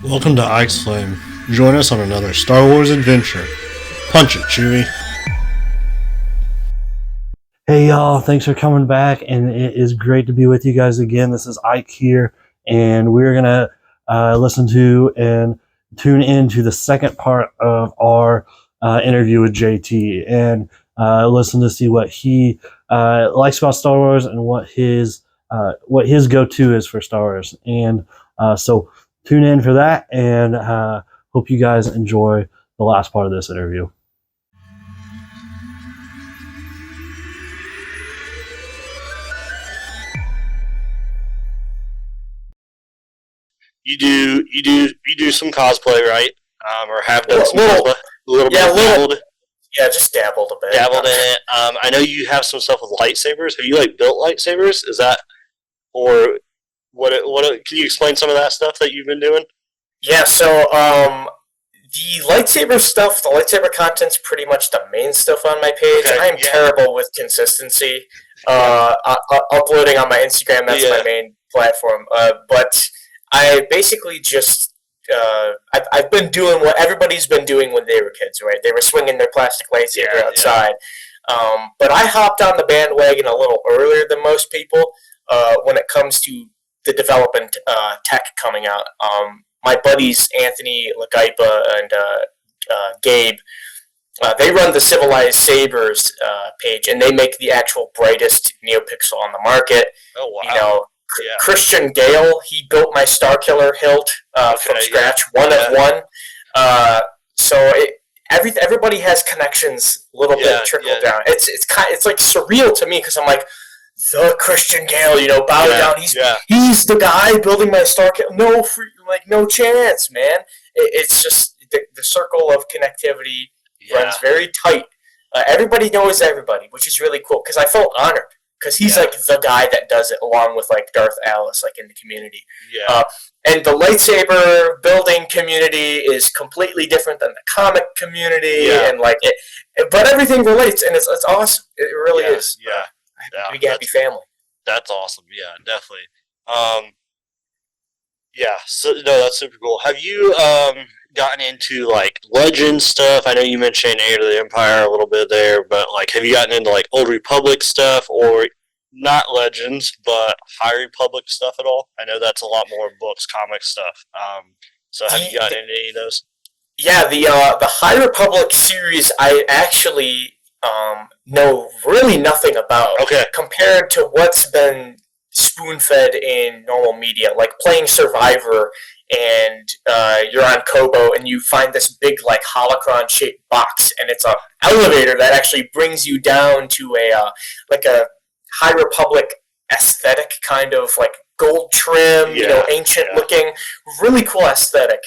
Welcome to Ike's Flame. Join us on another Star Wars adventure. Punch it, Chewie. Hey y'all, thanks for coming back, and it is great to be with you guys again. This is Ike here, and we're gonna listen to and tune into the second part of our interview with JT, and listen to see what he likes about Star Wars and what his go-to is for Star Wars. And so tune in for that, and hope you guys enjoy the last part of this interview. You do some cosplay, right? Or have done some cosplay? A little bit. Dabbled. Yeah, just dabbled a bit. Dabbled in it. I know you have some stuff with lightsabers. Have you built lightsabers? Is that, or what? Can you explain some of that stuff that you've been doing? Yeah, so the lightsaber stuff, the lightsaber content's pretty much the main stuff on my page. Okay, I'm terrible with consistency. Uploading on my Instagram, that's my main platform. But I basically just I've been doing what everybody's been doing when they were kids, right? They were swinging their plastic lightsaber outside. But I hopped on the bandwagon a little earlier than most people when it comes to the development tech coming out. My buddies Anthony Lagaipa and Gabe, they run the Civilized Sabers page, and they make the actual brightest NeoPixel on the market. Oh wow! You know, Christian Gale, he built my Starkiller hilt from scratch, one of one. Everybody has connections, a little bit trickle down. It's like surreal to me because I'm like, the Christian Gale, bow down. He's the guy building my Starkiller. No chance, man. It's just the circle of connectivity runs very tight. Everybody knows everybody, which is really cool because I felt honored. Because he's like the guy that does it, along with like Darth Alice, like in the community. And the lightsaber building community is completely different than the comic community, and but everything relates, and it's awesome. It really is. Big happy family. That's awesome. Yeah, definitely. So no, that's super cool. Have you gotten into like legend stuff? I know you mentioned Heir to the Empire a little bit there, but like, have you gotten into like Old Republic stuff, or not Legends, but High Republic stuff at all? I know that's a lot more books, comic stuff. So have you gotten into any of those? Yeah, the High Republic series, I actually know really nothing about. Okay. Compared to what's been spoon-fed in normal media, like playing Survivor, and you're on Kobo, and you find this big like holocron-shaped box, and it's a elevator that actually brings you down to a High Republic aesthetic, kind of like gold trim, ancient looking, really cool aesthetic.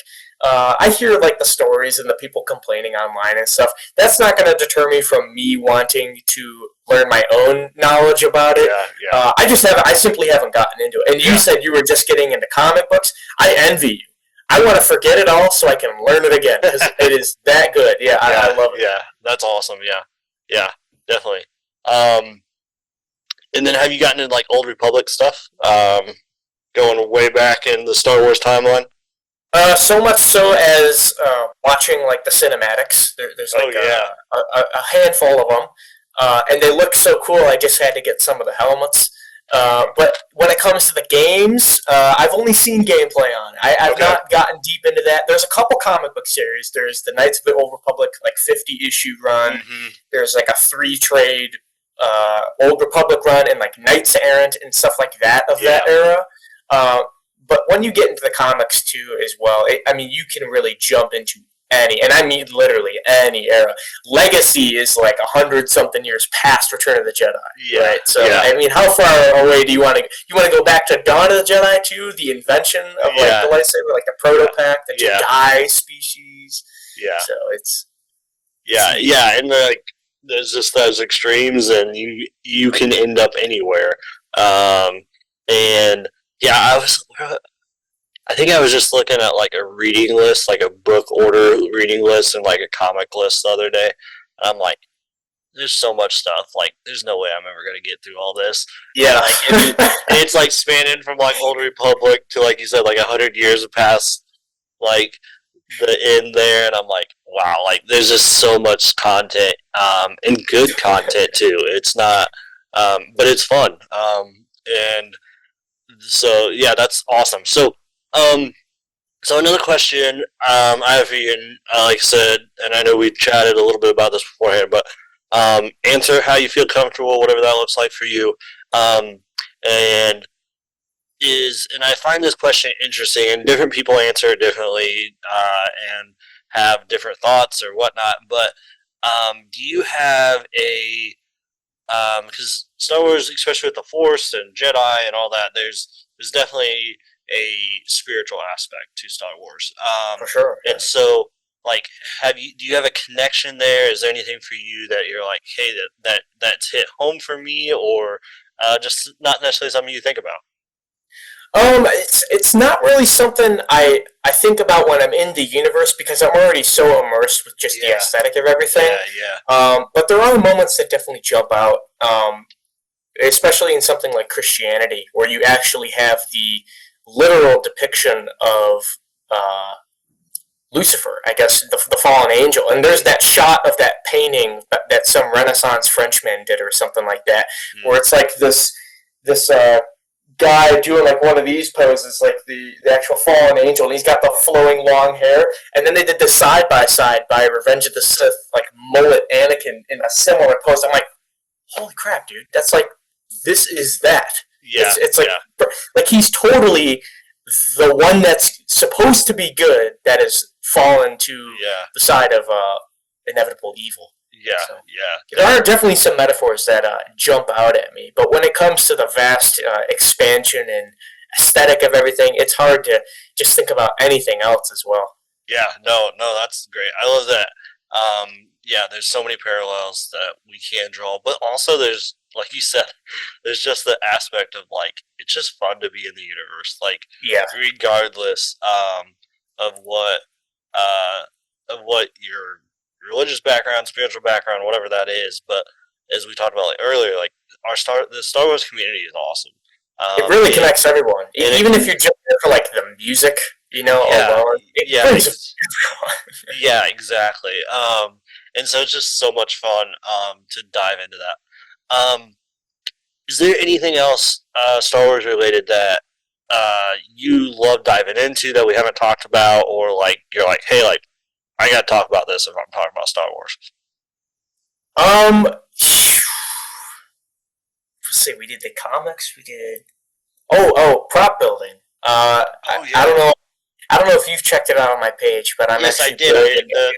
I hear like the stories and the people complaining online and stuff. That's not going to deter me from me wanting to learn my own knowledge about it. I simply haven't gotten into it. And you said you were just getting into comic books. I envy you. I want to forget it all so I can learn it again, because it is that good. I love it. Yeah, that's awesome. Yeah, definitely. And then have you gotten into like Old Republic stuff? Going way back in the Star Wars timeline? So much so as watching like the cinematics. There's like a handful of them, and they look so cool. I just had to get some of the helmets. But when it comes to the games, I've only seen gameplay on it. I've not gotten deep into that. There's a couple comic book series. There's the Knights of the Old Republic, like 50-issue run. Mm-hmm. There's like a 3-trade Old Republic run, and like Knights Errant and stuff like that of that era. But when you get into the comics too, as well, you can really jump into any, and I mean literally any era. Legacy is like 100-something years past Return of the Jedi, right? So how far away do you want to? You want to go back to Dawn of the Jedi too? The invention of like the lightsaber, like the protopack, the Jedi species. Yeah. So it's and like there's just those extremes, and you can end up anywhere. I think I was just looking at like a reading list, like a book order reading list, and like a comic list the other day. And I'm like, there's so much stuff. Like, there's no way I'm ever gonna get through all this. Yeah, it's like spanning from like Old Republic to, like you said, like 100 years have passed like the end there, and I'm like, wow, like there's just so much content, and good content too. It's not, but it's fun, and so yeah, that's awesome. Um, so another question I have for you, and like I said, and I know we chatted a little bit about this beforehand, but answer how you feel comfortable, whatever that looks like for you. Um, and and I find this question interesting, and different people answer it differently, and have different thoughts or whatnot. But do you have a because Star Wars, especially with the Force and Jedi and all that, there's definitely a spiritual aspect to Star Wars. For sure. And so, like, do you have a connection there? Is there anything for you that you're like, hey, that's hit home for me, or just not necessarily something you think about? It's not really something I think about when I'm in the universe because I'm already so immersed with just the aesthetic of everything. But there are moments that definitely jump out, especially in something like Christianity, where you actually have the literal depiction of Lucifer, I guess, the fallen angel. And there's that shot of that painting that some Renaissance Frenchman did or something like that, where it's like this guy doing like one of these poses, like the actual fallen angel, and he's got the flowing long hair. And then they did the side by side by Revenge of the Sith, like mullet Anakin in a similar pose. I'm like, holy crap, dude! That's like this is that. Yeah, it's like he's totally the one that's supposed to be good that has fallen to the side of inevitable evil. There are definitely some metaphors that jump out at me, but when it comes to the vast expansion and aesthetic of everything, it's hard to just think about anything else as well. Yeah, no, that's great. I love that. There's so many parallels that we can draw, but also there's, like you said, there's just the aspect of like it's just fun to be in the universe, like regardless of what your religious background, spiritual background, whatever that is. But as we talked about like earlier, like the Star Wars community is awesome. It really connects everyone, even if you're just there for like the music, alone. Exactly. And so it's just so much fun to dive into that. Is there anything else Star Wars related that you love diving into that we haven't talked about, or like you're like, hey, like I gotta talk about this if I'm talking about Star Wars? Let's see. We did the comics. We did. Prop building. I don't know. I don't know if you've checked it out on my page, but I'm yes, actually I did. building a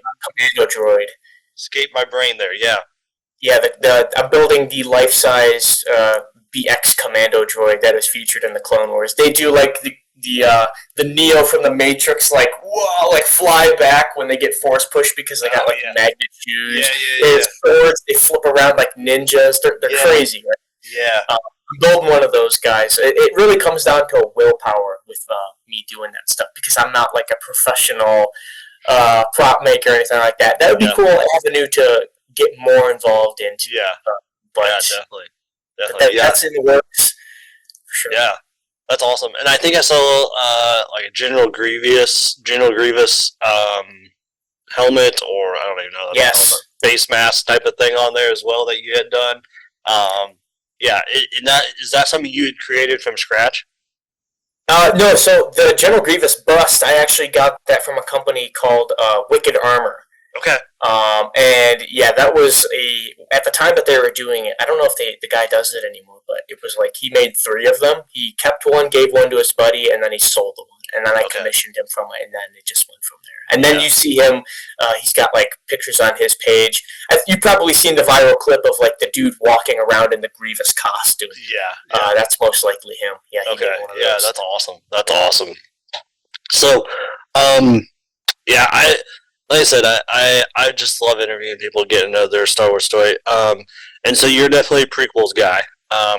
commando droid. Escaped my brain there. Yeah. Yeah, I'm building the life-size BX commando droid that is featured in the Clone Wars. They do like the Neo from the Matrix, like whoa, like fly back when they get force pushed because they got magnet shoes. They swords. They flip around like ninjas. They're crazy, right? Yeah. I'm building one of those guys. It really comes down to willpower with me doing that stuff because I'm not like a professional prop maker or anything like that. That would be cool avenue to get more involved into. Definitely. That's in the works for sure. Yeah, that's awesome. And I think I saw like a General Grievous helmet, or I don't even know. Yes. Face mask type of thing on there as well that you had done. Is that something you had created from scratch? No, so the General Grievous bust, I actually got that from a company called Wicked Armor. Okay. And that was at the time that they were doing it, I don't know if the guy does it anymore, but it was like he made 3 of them. He kept one, gave one to his buddy, and then he sold the one. And then I commissioned him from it, and then it just went from there. And then you see him, he's got like pictures on his page. You've probably seen the viral clip of like the dude walking around in the Grievous costume. Yeah. That's most likely him. Yeah. That's awesome. That's awesome. So, like I said, I just love interviewing people, getting to know their Star Wars story. And so you're definitely a prequels guy,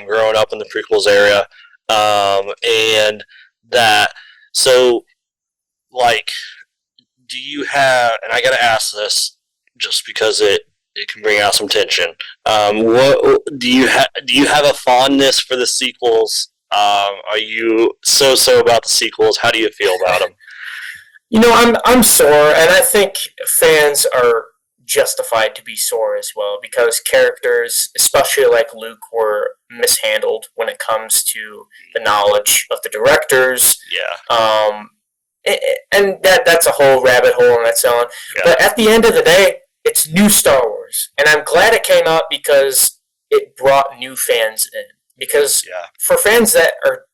growing up in the prequels area, and that. So, like, do you have? And I got to ask this just because it can bring out some tension. What do you have a fondness for the sequels? Are you so about the sequels? How do you feel about them? I'm sore, and I think fans are justified to be sore as well because characters, especially like Luke, were mishandled when it comes to the knowledge of the directors. Yeah. And that's a whole rabbit hole on its own. Yeah. But at the end of the day, it's new Star Wars, and I'm glad it came out because it brought new fans in. Because for fans that are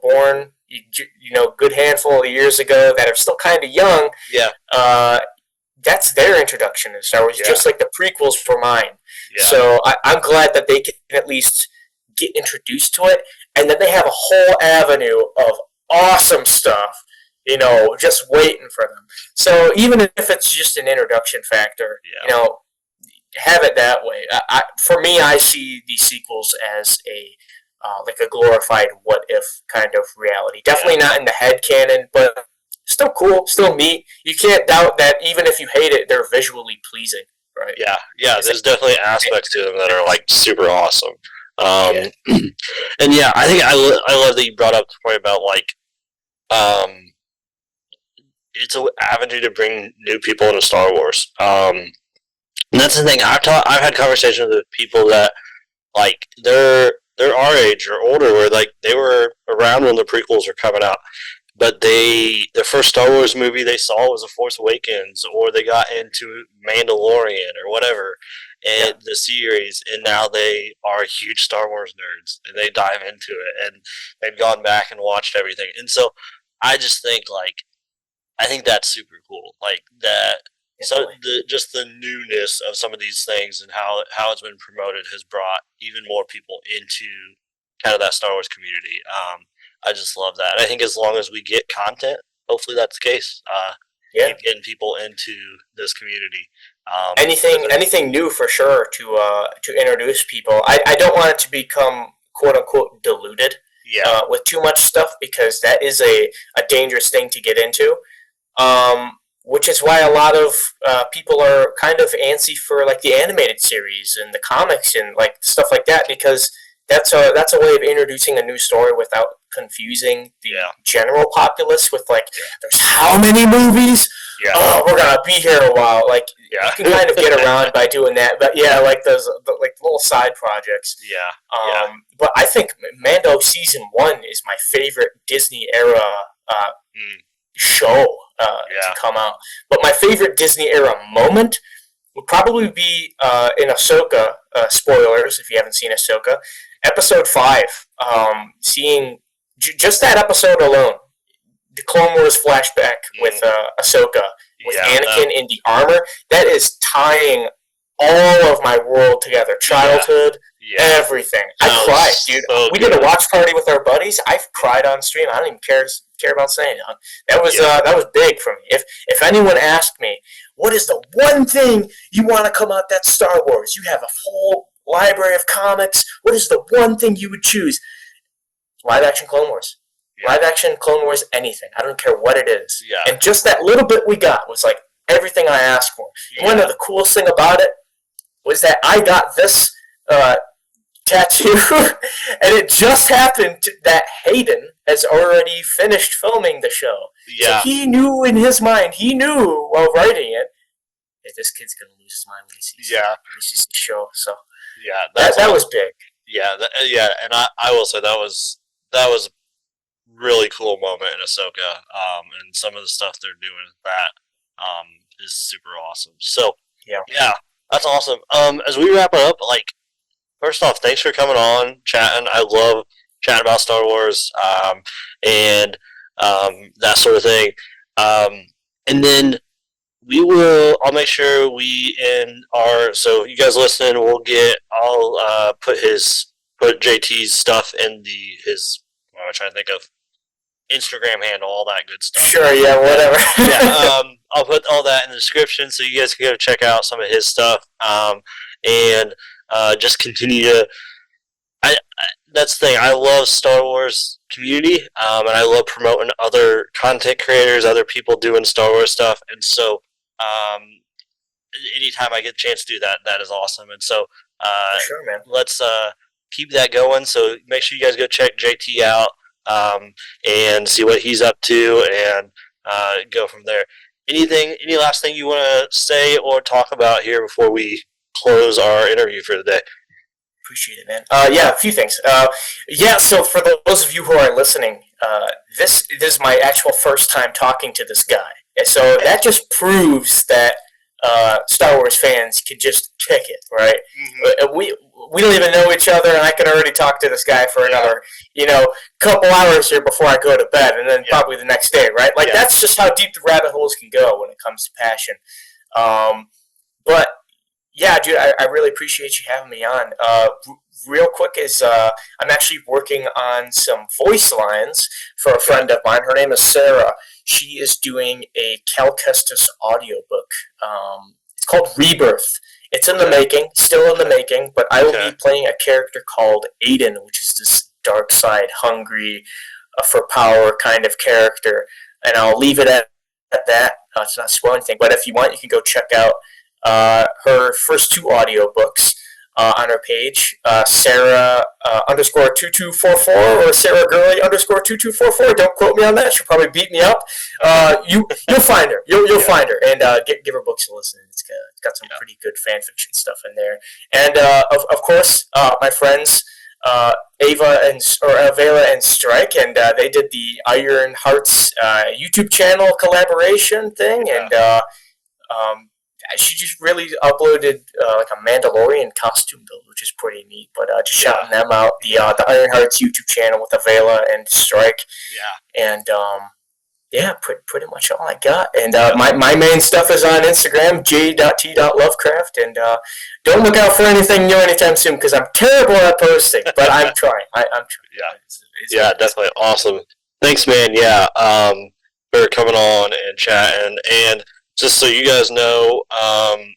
born good handful of years ago that are still kind of young, that's their introduction to Star Wars, just like the prequels for mine. Yeah. So I'm glad that they can at least get introduced to it, and then they have a whole avenue of awesome stuff, just waiting for them. So even if it's just an introduction factor, have it that way. For me, I see these sequels as like a glorified what if kind of reality. Definitely not in the head canon, but still cool, still neat. You can't doubt that even if you hate it, they're visually pleasing, right? Yeah. There's definitely aspects to them that are like super awesome. And I think I love that you brought up the point about like, it's an avenue to bring new people into Star Wars. And that's the thing. I've had conversations with people that like they're our age or older, where like they were around when the prequels were coming out, but their first Star Wars movie they saw was The Force Awakens, or they got into Mandalorian or whatever, and the series, and now they are huge Star Wars nerds, and they dive into it, and they've gone back and watched everything, and so I just think like I think that's super cool, like that. So just the newness of some of these things and how it's been promoted has brought even more people into kind of that Star Wars community. I just love that. And I think as long as we get content, hopefully that's the case. Keep getting people into this community. Anything new for sure to introduce people. I don't want it to become quote unquote diluted with too much stuff, because that is a dangerous thing to get into. Which is why a lot of people are kind of antsy for like the animated series and the comics and like stuff like that, because that's a way of introducing a new story without confusing the general populace with like there's how many movies. We're gonna be here a while. Like you can kind of get around by doing that, but like those like little side projects. But I think Mando season 1 is my favorite Disney era show to come out. But my favorite Disney era moment would probably be in Ahsoka. Spoilers if you haven't seen Ahsoka, episode 5. Seeing just that episode alone, the Clone Wars flashback with Ahsoka with Anakin in the armor. That is tying all of my world together. Childhood. Everything. I cried, dude. We did a watch party with our buddies. I've cried on stream. I don't even care about saying it. That was big for me. If anyone asked me, what is the one thing you want to come out that's Star Wars? You have a whole library of comics. What is the one thing you would choose? Live action Clone Wars. Live action Clone Wars, anything. I don't care what it is. And just that little bit we got was like everything I asked for. One of the coolest thing about it was that I got this tattoo, and it just happened that Hayden has already finished filming the show. So he knew in his mind, while writing it, that this kid's gonna lose his mind when he sees the show. So that was big. And I will say that was a really cool moment in Ahsoka, and some of the stuff they're doing with that is super awesome. So that's awesome. As we wrap it up, like, first off, thanks for coming on, chatting. I love chatting about Star Wars and that sort of thing. And then I'll make sure so you guys listening, I'll put JT's stuff in what am I trying to think of? Instagram handle, all that good stuff. Sure, whatever. I'll put all that in the description so you guys can go check out some of his stuff. And just continue to. That's the thing. I love Star Wars community, and I love promoting other content creators, other people doing Star Wars stuff. And so, anytime I get a chance to do that, that is awesome. And so, sure, man. Let's keep that going. So make sure you guys go check JT out and see what he's up to. And go from there. Any last thing you want to say or talk about here before we close our interview for the day? Appreciate it, man. Yeah, a few things. So for those of you who are listening, this is my actual first time talking to this guy. And so that just proves that Star Wars fans can just kick it, right? Mm-hmm. We don't even know each other, and I can already talk to this guy for another, couple hours here before I go to bed, and then probably the next day, right? Like, that's just how deep the rabbit holes can go when it comes to passion. But yeah, dude, I really appreciate you having me on. Real quick is I'm actually working on some voice lines for a friend of mine. Her name is Sarah. She is doing a Cal Kestis audiobook. It's called Rebirth. It's in the making, still in the making, but I will be playing a character called Aiden, which is this dark side, hungry for power kind of character. And I'll leave it at that. It's not spoiling anything, but if you want, you can go check out her first two audiobooks on her page, Sarah _2244 or Sarah Gurley _2244. Don't quote me on that. She'll probably beat me up. You'll find her. You'll find her, and give her books a listen. It's got some pretty good fan fiction stuff in there. And of course, my friends Vela and Strike, and they did the Iron Hearts YouTube channel collaboration thing, and she just really uploaded like a Mandalorian costume build, which is pretty neat. But just shouting them out, the Iron Hearts YouTube channel with Vela and Strike. And pretty much all I got. And my main stuff is on Instagram, J.T Lovecraft. And don't look out for anything new anytime soon, because I'm terrible at posting, but I'm trying. I'm trying. Yeah, definitely awesome. Thanks, man. Yeah, for coming on and chatting. And just so you guys know, I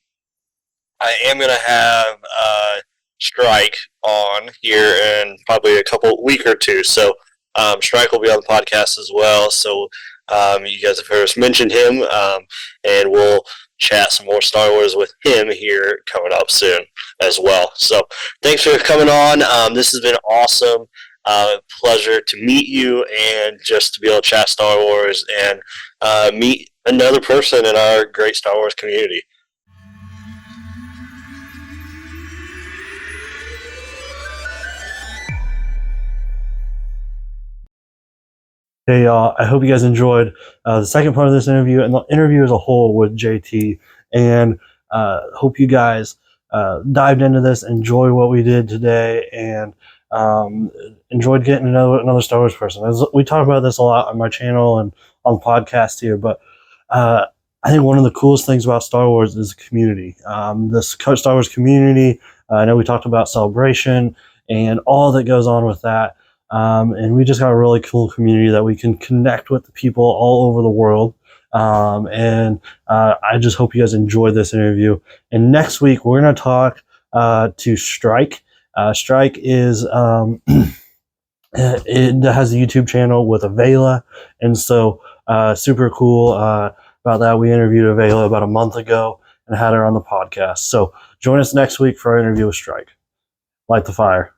am going to have Strike on here in probably a week or two. So Strike will be on the podcast as well. So you guys have heard us mention him, and we'll chat some more Star Wars with him here coming up soon as well. So thanks for coming on. This has been awesome. Pleasure to meet you and just to be able to chat Star Wars and meet another person in our great Star Wars community. Hey, y'all. I hope you guys enjoyed the second part of this interview and the interview as a whole with JT. And hope you guys dived into this, enjoyed what we did today, and enjoyed getting to know another Star Wars person. We talk about this a lot on my channel and on the podcast here, but I think one of the coolest things about Star Wars is the community. This Star Wars community, I know we talked about Celebration and all that goes on with that. And we just got a really cool community that we can connect with the people all over the world. And I just hope you guys enjoyed this interview. And next week, we're going to talk to Strike. Strike is it has a YouTube channel with Vela, and so super cool about that. We interviewed Vela about a month ago and had her on the podcast. So join us next week for our interview with Strike. Light the fire.